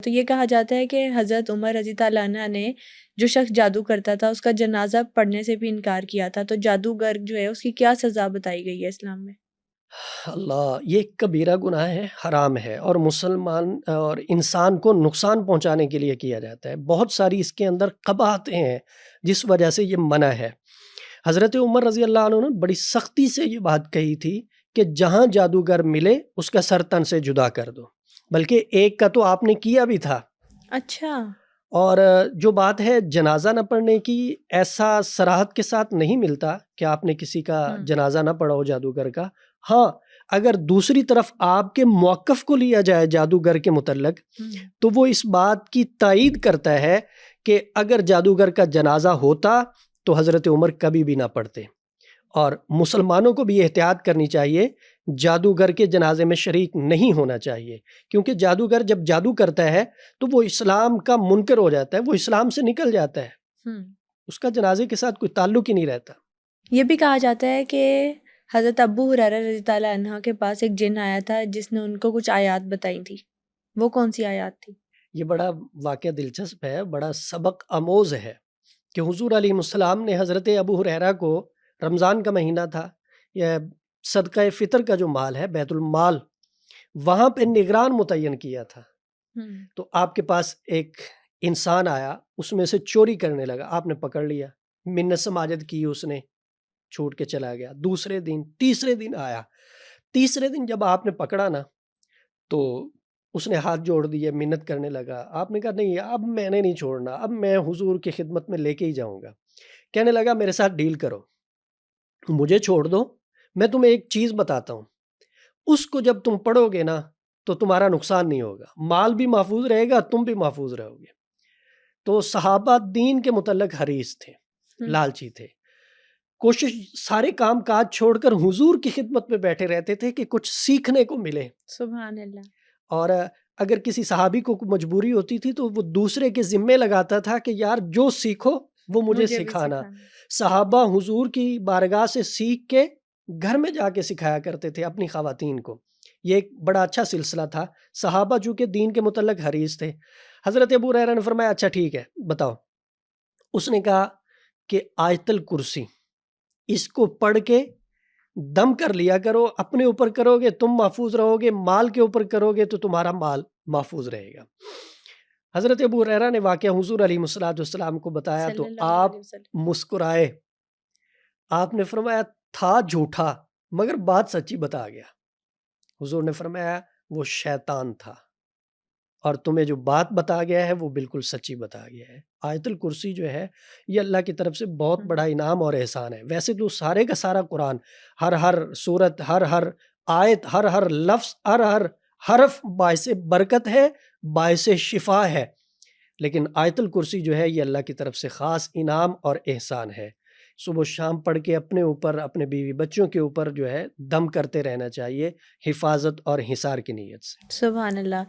تو یہ کہا جاتا ہے کہ حضرت عمر رضی اللہ عنہ نے جو شخص جادو کرتا تھا اس کا جنازہ پڑھنے سے بھی انکار کیا تھا، تو جادوگر جو ہے اس کی کیا سزا بتائی گئی ہے اسلام میں؟ اللہ، یہ ایک کبیرہ گناہ ہے، حرام ہے، اور مسلمان اور انسان کو نقصان پہنچانے کے لیے کیا جاتا ہے۔ بہت ساری اس کے اندر قباحتیں ہیں جس وجہ سے یہ منع ہے۔ حضرت عمر رضی اللہ عنہ نے بڑی سختی سے یہ بات کہی تھی کہ جہاں جادوگر ملے اس کا سر تن سے جدا کر دو، بلکہ ایک کا تو آپ نے کیا بھی تھا۔ اچھا، اور جو بات ہے جنازہ نہ پڑھنے کی، ایسا صراحت کے ساتھ نہیں ملتا کہ آپ نے کسی کا جنازہ نہ پڑھا ہو جادوگر کا۔ ہاں، اگر دوسری طرف آپ کے موقف کو لیا جائے جادوگر کے متعلق تو وہ اس بات کی تائید کرتا ہے کہ اگر جادوگر کا جنازہ ہوتا تو حضرت عمر کبھی بھی نہ پڑھتے، اور مسلمانوں کو بھی احتیاط کرنی چاہیے، جادوگر کے جنازے میں شریک نہیں ہونا چاہیے، کیونکہ جادوگر جب جادو کرتا ہے تو وہ اسلام کا منکر ہو جاتا ہے، وہ اسلام سے نکل جاتا ہے، اس کا جنازے کے ساتھ کوئی تعلق ہی نہیں رہتا۔ یہ بھی کہا جاتا ہے کہ حضرت ابو ہریرہ رضی اللہ عنہ کے پاس ایک جن آیا تھا جس نے ان کو کچھ آیات بتائی تھی، وہ کون سی آیات تھی؟ یہ بڑا واقعہ دلچسپ ہے، بڑا سبق آموز ہے کہ حضور علیہ السلام نے حضرت ابو ہریرہ کو، رمضان کا مہینہ تھا، یہ صدقہ فطر کا جو مال ہے بیت المال، وہاں پہ نگران متعین کیا تھا۔ تو آپ کے پاس ایک انسان آیا، اس میں سے چوری کرنے لگا، آپ نے پکڑ لیا، منت سماجت کی، اس نے چھوٹ کے چلا گیا۔ دوسرے دن، تیسرے دن آیا، تیسرے دن جب آپ نے پکڑا نا تو اس نے ہاتھ جوڑ دیے، منت کرنے لگا۔ آپ نے کہا نہیں، اب میں نے نہیں چھوڑنا، اب میں حضور کی خدمت میں لے کے ہی جاؤں گا۔ کہنے لگا میرے ساتھ ڈیل کرو، مجھے چھوڑ دو، میں تمہیں ایک چیز بتاتا ہوں، اس کو جب تم پڑھو گے نا تو تمہارا نقصان نہیں ہوگا، مال بھی محفوظ رہے گا، تم بھی محفوظ رہو گے۔ تو صحابہ دین کے متعلق حریص تھے، لالچی تھے، کوشش سارے کام کاج چھوڑ کر حضور کی خدمت میں بیٹھے رہتے تھے کہ کچھ سیکھنے کو ملے۔ سبحان اللہ۔ اور اگر کسی صحابی کو مجبوری ہوتی تھی تو وہ دوسرے کے ذمے لگاتا تھا کہ یار جو سیکھو وہ مجھے سکھانا۔ صحابہ حضور کی بارگاہ سے سیکھ کے گھر میں جا کے سکھایا کرتے تھے اپنی خواتین کو۔ یہ ایک بڑا اچھا سلسلہ تھا۔ صحابہ جو کہ دین کے متعلق حریص تھے۔ حضرت ابو ہریرہ نے فرمایا اچھا ٹھیک ہے بتاؤ۔ اس نے کہا کہ آیت الکرسی اس کو پڑھ کے دم کر لیا کرو، اپنے اوپر کرو گے تم محفوظ رہو گے، مال کے اوپر کرو گے تو تمہارا مال محفوظ رہے گا۔ حضرت ابو ہریرہ نے واقعہ حضور علیہ السلام کو بتایا تو آپ مسکرائے، آپ نے فرمایا تھا جھوٹا مگر بات سچی بتا گیا۔ حضور نے فرمایا وہ شیطان تھا، اور تمہیں جو بات بتا گیا ہے وہ بالکل سچی بتا گیا ہے۔ آیت الکرسی جو ہے یہ اللہ کی طرف سے بہت بڑا انعام اور احسان ہے۔ ویسے تو سارے کا سارا قرآن، ہر سورت، ہر آیت، ہر لفظ، ہر حرف باعث برکت ہے، باعث شفا ہے، لیکن آیت الکرسی جو ہے یہ اللہ کی طرف سے خاص انعام اور احسان ہے۔ صبح و شام پڑھ کے اپنے اوپر، اپنے بیوی بچوں کے اوپر جو ہے دم کرتے رہنا چاہیے، حفاظت اور حصار کی نیت سے۔ سبحان اللہ۔